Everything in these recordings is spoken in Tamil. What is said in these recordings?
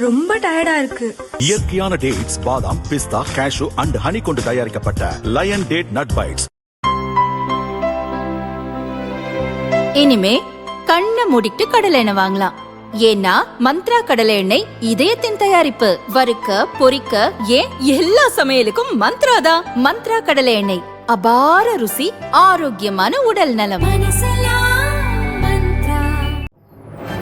ரொம்ப டயர்டா இருக்கு. இயற்கையான டேட்ஸ், பாதாம், பிஸ்தா, கேஷ்யூ அண்ட் ஹனி கொண்டு தயாரிக்கப்பட்ட லயன் டேட் நட் பைட்ஸ். இனிமே கண்ணை மூடிட்டு கடலை எண்ணெய் வாங்கலாம். ஏன்னா மந்த்ரா கடலை எண்ணெய் இதயத்தின் தயாரிப்பு. வறுக்க, பொரிக்க, ஏன் எல்லா சமையலுக்கும் மந்த்ரா தான். மந்த்ரா கடலை எண்ணெய், அபார ருசி, ஆரோக்கியமான உடல் நலம்.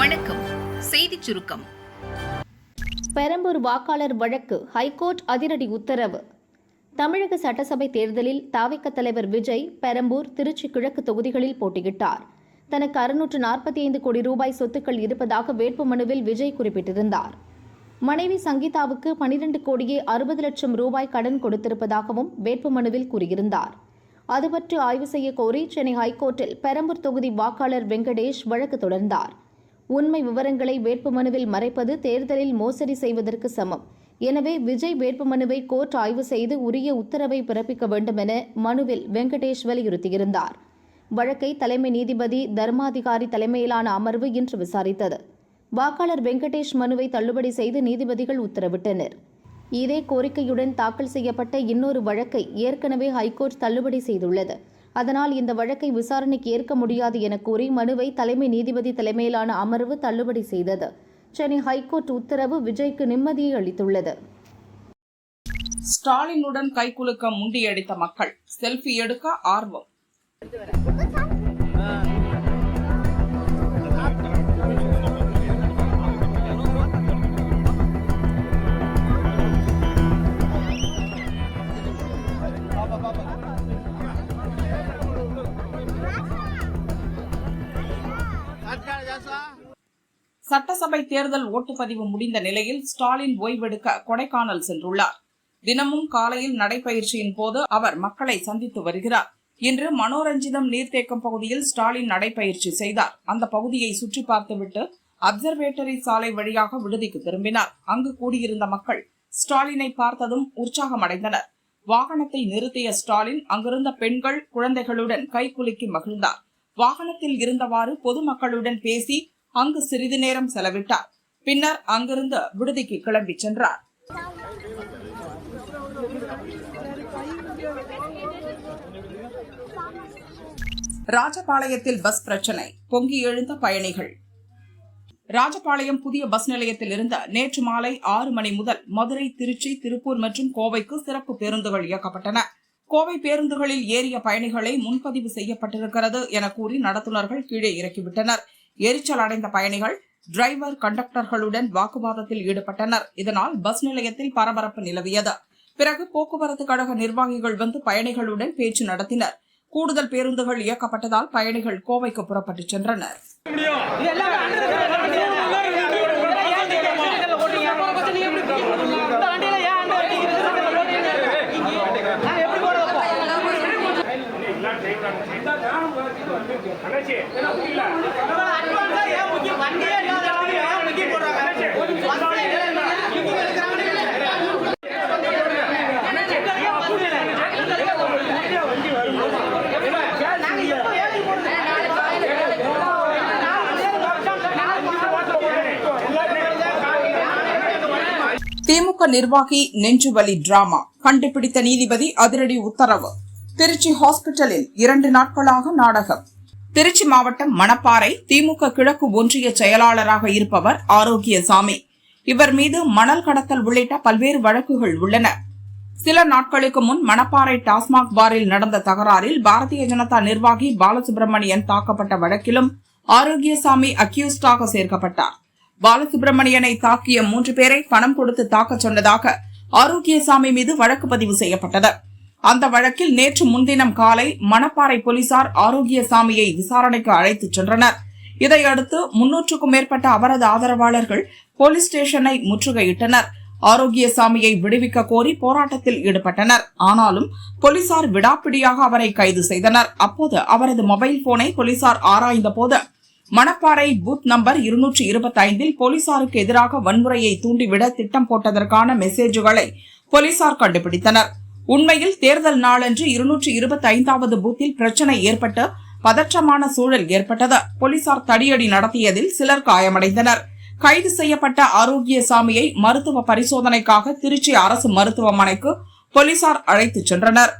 வணக்கம். செய்தி சுருக்கம். பெரம்பூர் வாக்காளர் வழக்கு, ஹைகோர்ட் அதிரடி உத்தரவு. தமிழக சட்டசபை தேர்தலில் தாவிக தலைவர் விஜய் பெரம்பூர், திருச்சி கிழக்கு தொகுதிகளில் போட்டியிட்டார். தனக்கு 645 கோடி ரூபாய் சொத்துக்கள் இருப்பதாக வேட்புமனுவில் விஜய் குறிப்பிட்டிருந்தார். மனைவி சங்கீதாவுக்கு 12 கோடியே 60 லட்சம் ரூபாய் கடன் கொடுத்திருப்பதாகவும் வேட்புமனுவில் கூறியிருந்தார். அது பற்றி ஆய்வு செய்ய கோரி சென்னை ஹைகோர்ட்டில் பெரம்பூர் தொகுதி வாக்காளர் வெங்கடேஷ் வழக்கு தொடர்ந்தார். உண்மை விவரங்களை வேட்புமனுவில் மறைப்பது தேர்தலில் மோசடி செய்வதற்கு சமம். எனவே விஜய் வேட்புமனுவை கோர்ட் ஆய்வு செய்து உரிய உத்தரவை பிறப்பிக்க வேண்டும் என மனுவில் வெங்கடேஷ் வலியுறுத்தியிருந்தார். வழக்கை தலைமை நீதிபதி தர்மாதிகாரி தலைமையிலான அமர்வு இன்று விசாரித்தது. வாக்காளர் வெங்கடேஷ் மனுவை தள்ளுபடி செய்து நீதிபதிகள் உத்தரவிட்டனர். இதே கோரிக்கையுடன் தாக்கல் செய்யப்பட்ட இன்னொரு வழக்கை ஏற்கனவே ஹைகோர்ட் தள்ளுபடி செய்துள்ளது. அதனால் இந்த வழக்கை விசாரணைக்கு ஏற்க முடியாது என கூறி மனுவை தலைமை நீதிபதி தலைமையிலான அமர்வு தள்ளுபடி செய்தது. சென்னை ஹைகோர்ட் உத்தரவு விஜய்க்கு நிம்மதியை அளித்துள்ளது. ஸ்டாலினுடன் கைகுலுக்க முண்டியடித்த மக்கள், செல்ஃபி எடுக்க ஆர்வம். சட்டசபை தேர்தல் ஓட்டுப்பதிவு முடிந்த நிலையில் ஸ்டாலின் ஓய்வெடுக்க கொடைக்கானல் சென்றுள்ளார். தினமும் காலையில் நடைபயிற்சியின் போது அவர் மக்களை சந்தித்து வருகிறார். இன்று மனோரஞ்சிதம் நீர்த்தேக்கம் பகுதியில் ஸ்டாலின் நடைபயிற்சி செய்தார். அந்த பகுதியை சுற்றி பார்த்துவிட்டு அப்சர்வேட்டரி சாலை வழியாக விடுதிக்கு திரும்பினார். அங்கு கூடியிருந்த மக்கள் ஸ்டாலினை பார்த்ததும் உற்சாகமடைந்தனர். வாகனத்தை நிறுத்திய ஸ்டாலின் அங்கிருந்த பெண்கள், குழந்தைகளுடன் கைகுலுக்கி மகிழ்ந்தார். வாகனத்தில் இருந்தவாறு பொதுமக்களுடன் பேசி அங்கு சிறிது நேரம் செலவிட்டார். பின்னர் அங்கிருந்து விடுதிக்கு கிளம்பி சென்றார். ராஜபாளையத்தில் பஸ் பிரச்சனை, பொங்கி எழுந்த பயணிகள். ராஜபாளையம் புதிய பஸ் நிலையத்தில் இருந்த நேற்று மாலை 6 மணி முதல் மதுரை, திருச்சி, திருப்பூர் மற்றும் கோவைக்கு சிறப்பு பேருந்துகள் இயக்கப்பட்டன. கோவை பேருந்துகளில் ஏறிய பயணிகளை முன்பதிவு செய்யப்பட்டிருக்கிறது என கூறி நடத்துனர்கள் கீழே இறக்கிவிட்டனர். எரிச்சல் அடைந்த பயணிகள் டிரைவர், கண்டக்டர்களுடன் வாக்குவாதத்தில் ஈடுபட்டனர். இதனால் பஸ் நிலையத்தில் பரபரப்பு நிலவியது. பிறகு போக்குவரத்து கழக நிர்வாகிகள் வந்து பயணிகளுடன் பேச்சு நடத்தினர். கூடுதல் பேருந்துகள் இயக்கப்பட்டதால் பயணிகள் கோவைக்கு புறப்பட்டு சென்றனர். திமுக நிர்வாகி நெஞ்சுவலி டிராமா, கண்டுபிடித்த நீதிபதி அதிரடி உத்தரவு. திருச்சி ஹாஸ்பிட்டலில் 2 நாட்களாக நாடகம். திருச்சி மாவட்டம் மணப்பாறை திமுக கிழக்கு ஒன்றிய செயலாளராக இருப்பவர் ஆரோக்கியசாமி. இவர் மீது மணல் கடத்தல் உள்ளிட்ட பல்வேறு வழக்குகள் உள்ளன. சில நாட்களுக்கு முன் மணப்பாறை டாஸ்மாக் பாரில் நடந்த தகராறில் பாரதிய ஜனதா நிர்வாகி பாலசுப்ரமணியன் தாக்கப்பட்ட வழக்கிலும் ஆரோக்கியசாமி அக்யூஸ்டாக சேர்க்கப்பட்டார். பாலசுப்ரமணியனை தாக்கிய 3 பேரை பணம் கொடுத்து தாக்கச் சொன்னதாக ஆரோக்கியசாமி மீது வழக்கு பதிவு செய்யப்பட்டது. அந்த வழக்கில் நேற்று முன்தினம் காலை மணப்பாறை போலீசார் ஆரோக்கியசாமியை விசாரணைக்கு அழைத்துச் சென்றனர். இதையடுத்து 300க்கும் மேற்பட்ட அவரது ஆதரவாளர்கள் போலீஸ் ஸ்டேஷனை முற்றுகையிட்டனர். ஆரோக்கியசாமியை விடுவிக்க கோரி போராட்டத்தில் ஈடுபட்டனர். ஆனாலும் போலீசார் விடாப்பிடியாக அவரை கைது செய்தனர். அப்போது அவரது மொபைல் போனை போலீசார் ஆராய்ந்த போது மணப்பாறை பூத் நம்பர் 225 போலீசாருக்கு எதிராக வன்முறையை தூண்டிவிட திட்டம் போட்டதற்கான மெசேஜுகளை போலீசார் கண்டுபிடித்தனர். உண்மையில் தேர்தல் நாளன்று 225வது பூத்தில் பிரச்சனை ஏற்பட்டு பதற்றமான சூழல் ஏற்பட்டது. போலீசார் தடியடி நடத்தியதில் சிலர் காயமடைந்தனர். கைது செய்யப்பட்ட ஆரோக்கியசாமியை மருத்துவ பரிசோதனைக்காக திருச்சி அரசு மருத்துவமனைக்கு போலீசார் அழைத்துச் சென்றனர்.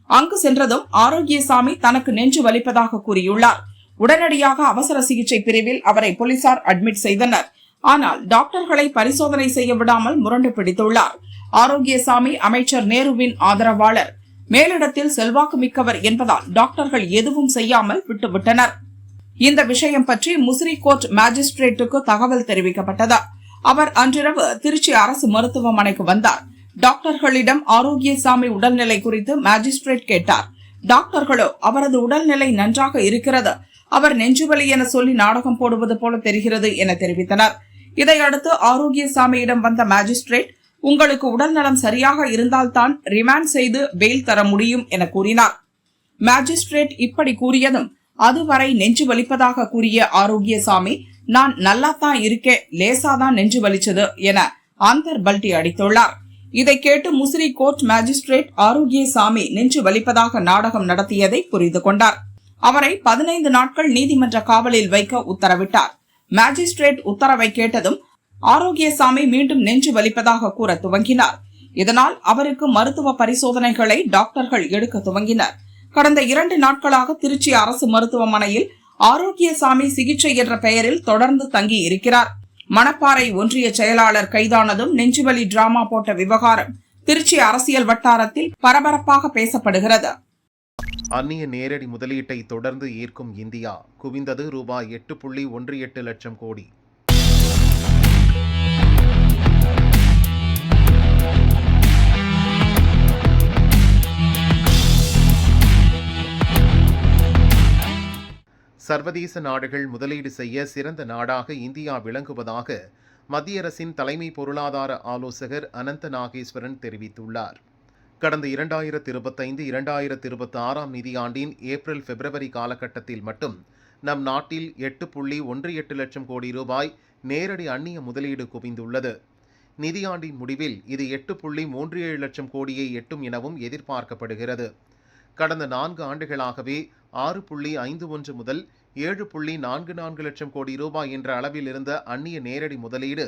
அங்கு சென்றதும் ஆரோக்கியசாமி தனக்கு நெஞ்சு வலிப்பதாக கூறியுள்ளார். உடனடியாக அவசர சிகிச்சை பிரிவில் அவரை போலீசார் அட்மிட் செய்தனர். ஆனால் டாக்டர்களை பரிசோதனை செய்ய விடாமல் முரண்டு பிடித்துள்ளார். ஆரோக்கியசாமி அமைச்சர் நேருவின் ஆதரவாளர், மேலிடத்தில் செல்வாக்கு மிக்கவர் என்பதால் டாக்டர்கள் எதுவும் செய்யாமல் விட்டுவிட்டனர். இந்த விஷயம் பற்றி முசிறி கோர்ட் மாஜிஸ்ட்ரேட்டுக்கு தகவல் தெரிவிக்கப்பட்டது. அவர் அன்றிரவு திருச்சி அரசு மருத்துவமனைக்கு வந்தார். டாக்டர்களிடம் ஆரோக்கியசாமி உடல்நிலை குறித்து மாஜிஸ்ட்ரேட் கேட்டார். டாக்டர்களோ அவரது உடல்நிலை நன்றாக இருக்கிறது, அவர் நெஞ்சுவலி என சொல்லி நாடகம் போடுவது போல தெரிகிறது என தெரிவித்தனர். இதையடுத்து ஆரோக்கியசாமியிடம் வந்த மாஜிஸ்ட்ரேட், உங்களுக்கு உடல்நலம் சரியாக இருந்தால்தான் ரிமாண்ட் செய்து பெயில் தர முடியும் என கூறினார். மாஜிஸ்ட்ரேட் இப்படி கூறியதும் அதுவரை நெஞ்சு வலிப்பதாக கூறிய ஆரோக்கியசாமி, நான் நல்லாத்தான் இருக்கேன், லேசாதான் நெஞ்சு வலிச்சது என ஆந்தர் பல்டி அடித்துள்ளார். இதை கேட்டு முசிறி கோர்ட் மாஜிஸ்ட்ரேட் ஆரோக்கியசாமி நெஞ்சு வலிப்பதாக நாடகம் நடத்தியதை புரிந்து கொண்டார். அவரை 15 நாட்கள் நீதிமன்ற காவலில் வைக்க உத்தரவிட்டார். மாஜிஸ்ட்ரேட் உத்தரவை கேட்டதும் ஆரோக்கியசாமி மீண்டும் நெஞ்சு வலிப்பதாக கூற துவங்கினார். இதனால் அவருக்கு மருத்துவ பரிசோதனைகளை டாக்டர்கள் எடுக்க துவங்கினர். கடந்த 2 நாட்களாக திருச்சி அரசு மருத்துவமனையில் ஆரோக்கியசாமி சிகிச்சை என்ற பெயரில் தொடர்ந்து தங்கி இருக்கிறார். மணப்பாறை ஒன்றிய செயலாளர் கைதானதும் நெஞ்சுவலி டிராமா போட்ட விவகாரம் திருச்சி அரசியல் வட்டாரத்தில் பரபரப்பாக பேசப்படுகிறது. அந்நிய நேரடி முதலீட்டை தொடர்ந்து ஈர்க்கும் இந்தியா குவிந்தது ரூபாய் 8.18 லட்சம் கோடி. சர்வதேச நாடுகள் முதலீடு செய்ய சிறந்த நாடாக இந்தியா விளங்குவதாக மத்திய அரசின் தலைமை பொருளாதார ஆலோசகர் அனந்த நாகேஸ்வரன் தெரிவித்துள்ளார். கடந்த 2025-2026 நிதியாண்டின் ஏப்ரல் பிப்ரவரி காலகட்டத்தில் மட்டும் நம் நாட்டில் 8.18 லட்சம் கோடி ரூபாய் நேரடி அந்நிய முதலீடு குவிந்துள்ளது. நிதியாண்டின் முடிவில் இது 8.37 லட்சம் கோடியை எட்டும் எனவும் எதிர்பார்க்கப்படுகிறது. கடந்த 4 ஆண்டுகளாகவே 6.51 முதல் 7.44 லட்சம் கோடி ரூபாய் என்ற அளவில் இருந்த அந்நிய நேரடி முதலீடு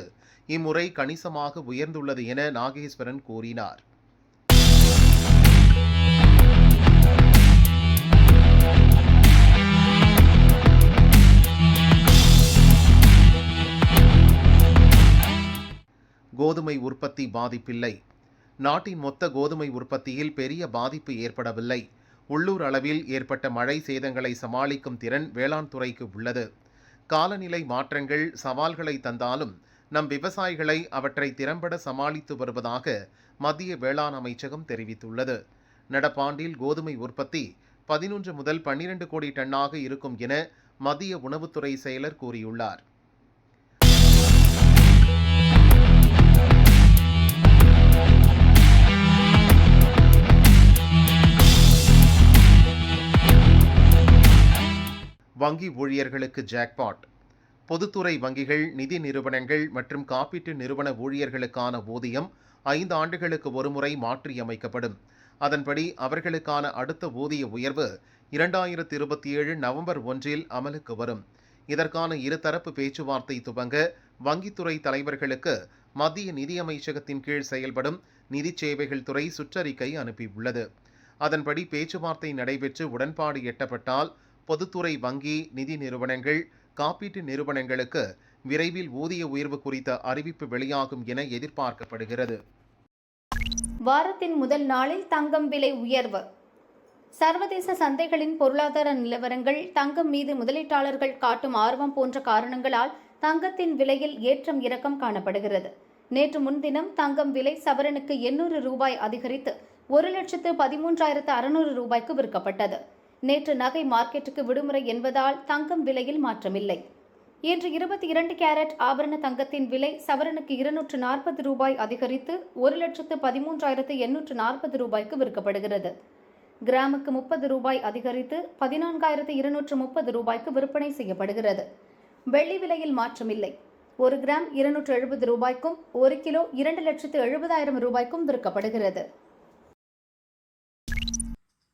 இம்முறை கணிசமாக உயர்ந்துள்ளது என நாகேஸ்வரன் கூறினார். கோதுமை உற்பத்தி பாதிப்பில்லை. நாட்டின் மொத்த கோதுமை உற்பத்தியில் பெரிய பாதிப்பு ஏற்படவில்லை. உள்ளூர் அளவில் ஏற்பட்ட மழை சேதங்களை சமாளிக்கும் திறன் வேளாண் துறைக்கு உள்ளது. காலநிலை மாற்றங்கள் சவால்களை தந்தாலும் நம் விவசாயிகளை அவற்றை திறம்பட சமாளித்து வருவதாக மத்திய வேளாண் அமைச்சகம் தெரிவித்துள்ளது. நடப்பாண்டில் கோதுமை உற்பத்தி 11 முதல் 12 கோடி டன்னாக இருக்கும் என மத்திய உணவுத்துறை செயலர் கூறியுள்ளார். வங்கி ஊழியர்களுக்கு ஜாக்பாட். பொதுத்துறை வங்கிகள், நிதி நிறுவனங்கள் மற்றும் காப்பீட்டு நிறுவன ஊழியர்களுக்கான ஊதியம் 5 ஆண்டுகளுக்கு ஒருமுறை மாற்றியமைக்கப்படும். அதன்படி அவர்களுக்கான அடுத்த ஊதிய உயர்வு 2027 நவம்பர் 1 அமலுக்கு வரும். இதற்கான இருதரப்பு பேச்சுவார்த்தை துவங்க வங்கித்துறை தலைவர்களுக்கு மத்திய நிதியமைச்சகத்தின் கீழ் செயல்படும் நிதி சேவைகள் துறை சுற்றறிக்கை அனுப்பியுள்ளது. அதன்படி பேச்சுவார்த்தை நடைபெற்று உடன்பாடு எட்டப்பட்டால் பொதுத்துறை வங்கி, நிதி நிறுவனங்கள், காப்பீட்டு நிறுவனங்களுக்கு விரைவில் ஊதிய உயர்வு குறித்த அறிவிப்பு வெளியாகும் என எதிர்பார்க்கப்படுகிறது. வாரத்தின் முதல் நாளில் தங்கம் விலை உயர்வு. சர்வதேச சந்தைகளின் பொருளாதார நிலவரங்கள், தங்கம் மீது முதலீட்டாளர்கள் காட்டும் ஆர்வம் போன்ற காரணங்களால் தங்கத்தின் விலையில் ஏற்றம் இறக்கம் காணப்படுகிறது. நேற்று முன்தினம் தங்கம் விலை சவரனுக்கு 800 ரூபாய் அதிகரித்து 1,13,600 ரூபாய்க்கு விற்கப்பட்டது. நேற்று நகை மார்க்கெட்டுக்கு விடுமுறை என்பதால் தங்கம் விலையில் மாற்றமில்லை. இன்று 22 கேரட் ஆபரண தங்கத்தின் விலை சவரனுக்கு 240 ரூபாய் அதிகரித்து 1,13,840 ரூபாய்க்கு விற்கப்படுகிறது. கிராமுக்கு 30 ரூபாய் அதிகரித்து 14,230 ரூபாய்க்கு விற்பனை செய்யப்படுகிறது. வெள்ளி விலையில் மாற்றமில்லை. 1 கிராம் 270 ரூபாய்க்கும் 1 கிலோ 2,70,000 ரூபாய்க்கும் விற்கப்படுகிறது.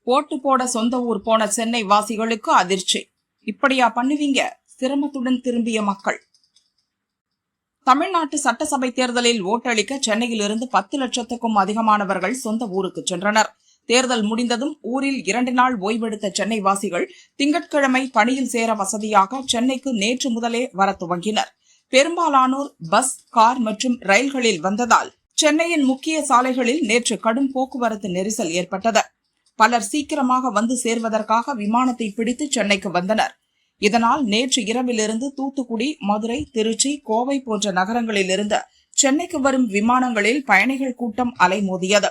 ஓட்டு போட சொந்த ஊர் போன சென்னை வாசிகளுக்கு அதிர்ச்சி. இப்படியா பண்ணுவீங்க? சிரமத்துடன் திரும்பிய மக்கள். தமிழ்நாட்டு சட்டசபை தேர்தலில் ஓட்டளிக்க சென்னையிலிருந்து 10 லட்சத்துக்கும் அதிகமானவர்கள் சொந்த ஊருக்கு சென்றனர். தேர்தல் முடிந்ததும் ஊரில் 2 நாள் ஓய்வெடுத்த சென்னை வாசிகள் திங்கட்கிழமை பணியில் சேர வசதியாக சென்னைக்கு நேற்று முதலே வர துவங்கினர். பெரும்பாலானோர் பஸ், கார் மற்றும் ரயில்களில் வந்ததால் சென்னையின் முக்கிய சாலைகளில் நேற்று கடும் போக்குவரத்து நெரிசல் ஏற்பட்டது. பலர் சீக்கிரமாக வந்து சேர்வதற்காக விமானத்தை பிடித்து சென்னைக்கு வந்தனர். இதனால் நேற்று இரவிலிருந்து தூத்துக்குடி, மதுரை, திருச்சி, கோவை போன்ற நகரங்களிலிருந்து சென்னைக்கு வரும் விமானங்களில் பயணிகள் கூட்டம் அலைமோதியது.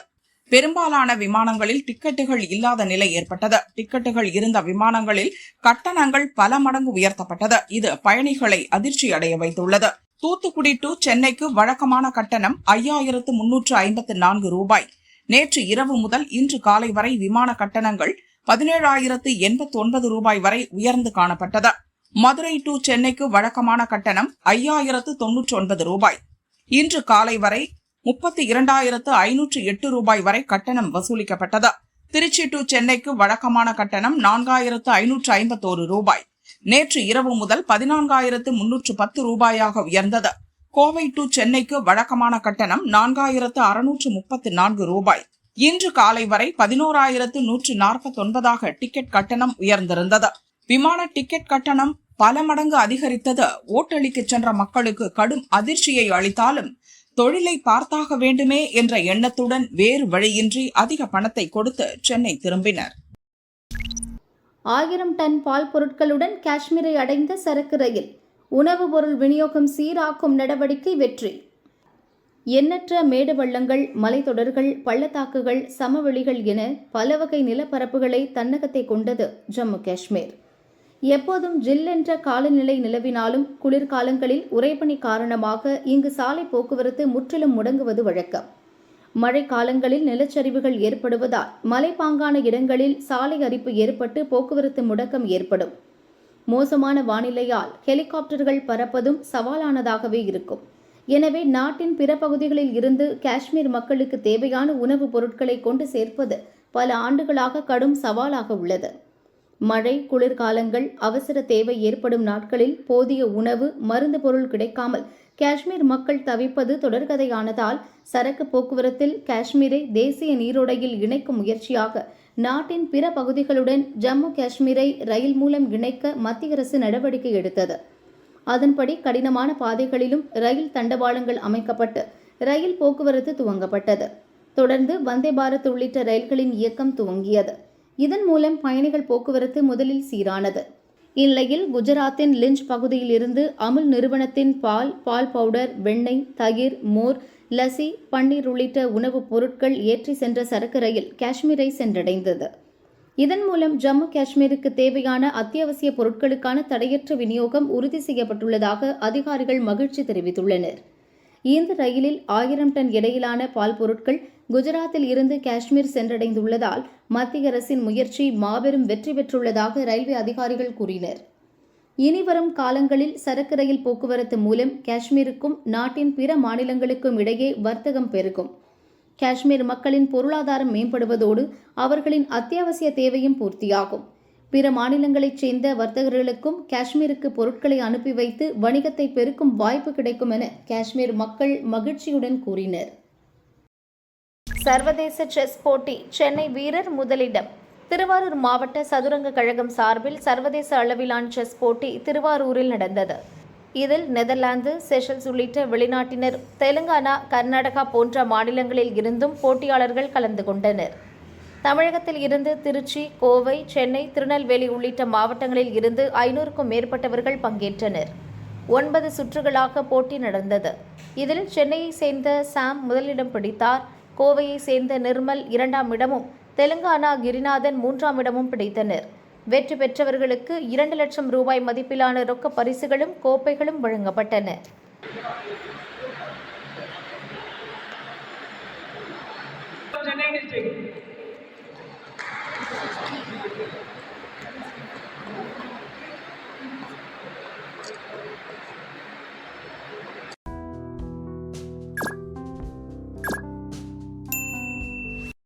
பெரும்பாலான விமானங்களில் டிக்கெட்டுகள் இல்லாத நிலை ஏற்பட்டது. டிக்கெட்டுகள் இருந்த விமானங்களில் கட்டணங்கள் பல மடங்கு உயர்த்தப்பட்டது. இது பயணிகளை அதிர்ச்சி அடைய வைத்துள்ளது. தூத்துக்குடி டு சென்னைக்கு வழக்கமான கட்டணம் 5354 ரூபாய். நேற்று இரவு முதல் இன்று காலை வரை விமான கட்டணங்கள் 17,089 ரூபாய் வரை உயர்ந்து காணப்பட்டது. மதுரை டு சென்னைக்கு வழக்கமான கட்டணம் 5,099 ரூபாய். இன்று காலை வரை 32,508 ரூபாய் வரை கட்டணம் வசூலிக்கப்பட்டது. திருச்சி டு சென்னைக்கு வழக்கமான கட்டணம் 4,551 ரூபாய். நேற்று இரவு முதல் 14,310 ரூபாயாக உயர்ந்தது. கோவை டு சென்னைக்கு வழக்கமான கட்டணம் 4,634 ரூபாய். இன்று காலை வரை 11,149 டிக்கெட் கட்டணம் உயர்ந்திருந்தது. விமான டிக்கெட் கட்டணம் பல மடங்கு அதிகரித்தது ஓட்டளிக்க சென்ற மக்களுக்கு கடும் அதிர்ச்சியை அளித்தாலும் தொழிலை பார்த்தாக வேண்டுமே என்ற எண்ணத்துடன் வேறு வழியின்றி அதிக பணத்தை கொடுத்து சென்னை திரும்பினர். 1000 டன் பால் பொருட்களுடன் காஷ்மீரை அடைந்த சரக்கு ரயில். உணவுப் பொருள் விநியோகம் சீராக்கும் நடவடிக்கை வெற்றி. எண்ணற்ற மேடு பள்ளங்கள், மலைத்தொடர்கள், பள்ளத்தாக்குகள், சமவெளிகள் என பல வகை நிலப்பரப்புகளை தன்னகத்தை கொண்டது ஜம்மு காஷ்மீர். எப்போதும் ஜில்லென்ற காலநிலை நிலவினாலும் குளிர்காலங்களில் உறைபனி காரணமாக இங்கு சாலை போக்குவரத்து முற்றிலும் முடங்குவது வழக்கம். மழை காலங்களில் நிலச்சரிவுகள் ஏற்படுவதால் மலைப்பாங்கான இடங்களில் சாலை அரிப்பு ஏற்பட்டு போக்குவரத்து முடக்கம் ஏற்படும். மோசமான வானிலையால் ஹெலிகாப்டர்கள் பறப்பதும் சவாலானதாகவே இருக்கும். எனவே நாட்டின் பிற பகுதிகளில் இருந்து காஷ்மீர் மக்களுக்கு தேவையான உணவுப் பொருட்களை கொண்டு சேர்ப்பது பல ஆண்டுகளாக கடும் சவாலாக உள்ளது. மழை, குளிர்காலங்கள், அவசர தேவை ஏற்படும் நாட்களில் போதிய உணவு, மருந்து பொருள் கிடைக்காமல் காஷ்மீர் மக்கள் தவிப்பது தொடர்கதையானதால் சரக்கு போக்குவரத்தில் காஷ்மீரை தேசிய நீரோடையில் இணைக்கும் முயற்சியாக நாட்டின் பிற பகுதிகளுடன் ஜம்மு காஷ்மீரை ரயில் மூலம் இணைக்க மத்திய அரசு நடவடிக்கை எடுத்தது. அதன்படி கடினமான பாதைகளிலும் ரயில் தண்டவாளங்கள் அமைக்கப்பட்டு ரயில் போக்குவரத்து துவங்கப்பட்டது. தொடர்ந்து வந்தே பாரத் உள்ளிட்ட ரயில்களின் இயக்கம் துவங்கியது. இதன் மூலம் பயணிகள் போக்குவரத்து முதலில் சீரானது. இந்நிலையில் குஜராத்தின் லிஞ்ச் பகுதியில் இருந்து அமுல் நிறுவனத்தின் பால், பால் பவுடர், வெண்ணெய், தயிர், மோர், லசி, பன்னீர் உள்ளிட்ட உணவுப் பொருட்கள் ஏற்றி சென்ற சரக்கு ரயில் காஷ்மீரை சென்றடைந்தது. இதன் மூலம் ஜம்மு காஷ்மீருக்கு தேவையான அத்தியாவசிய பொருட்களுக்கான தடையற்ற விநியோகம் உறுதி செய்யப்பட்டுள்ளதாக அதிகாரிகள் மகிழ்ச்சி தெரிவித்துள்ளனர். இந்த ரயிலில் 1000 டன் எடையிலான பால் பொருட்கள் குஜராத்தில் இருந்து காஷ்மீர் சென்றடைந்துள்ளதால் மத்திய அரசின் முயற்சி மாபெரும் வெற்றி பெற்றுள்ளதாக ரயில்வே அதிகாரிகள் கூறினர். இனிவரும் காலங்களில் சரக்கு ரயில் போக்குவரத்து மூலம் காஷ்மீருக்கும் நாட்டின் பிற மாநிலங்களுக்கும் இடையே வர்த்தகம் பெருகும். காஷ்மீர் மக்களின் பொருளாதாரம் மேம்படுவதோடு அவர்களின் அத்தியாவசிய தேவையும் பூர்த்தியாகும். பிற மாநிலங்களைச் சேர்ந்த வர்த்தகர்களுக்கும் காஷ்மீருக்கு பொருட்களை அனுப்பி வைத்து வணிகத்தை பெருக்கும் வாய்ப்பு கிடைக்கும் என காஷ்மீர் மக்கள் மகிழ்ச்சியுடன் கூறினர். சர்வதேச செஸ் போட்டி சென்னை வீரர் முதலிடம். திருவாரூர் மாவட்ட சதுரங்க கழகம் சார்பில் சர்வதேச அளவிலான செஸ் போட்டி திருவாரூரில் நடந்தது. இதில் நெதர்லாந்து, செஷல்ஸ் உள்ளிட்ட வெளிநாட்டினர், தெலுங்கானா, கர்நாடகா போன்ற மாநிலங்களில் இருந்தும் போட்டியாளர்கள் கலந்து கொண்டனர். தமிழகத்தில் இருந்து திருச்சி, கோவை, சென்னை, திருநெல்வேலி உள்ளிட்ட மாவட்டங்களில் இருந்து 500க்கும் மேற்பட்டவர்கள் பங்கேற்றனர். 9 சுற்றுகளாக போட்டி நடந்தது. இதில் சென்னையை சேர்ந்த சாம் முதலிடம் பிடித்தார். கோவையை சேர்ந்த நிர்மல் 2ஆம் இடமும், தெலுங்கானா கிரிநாதன் 3ஆம் இடமும் பிடித்தனர். வெற்றி பெற்றவர்களுக்கு 2 லட்சம் ரூபாய் மதிப்பிலான ரொக்க பரிசுகளும் கோப்பைகளும் வழங்கப்பட்டன.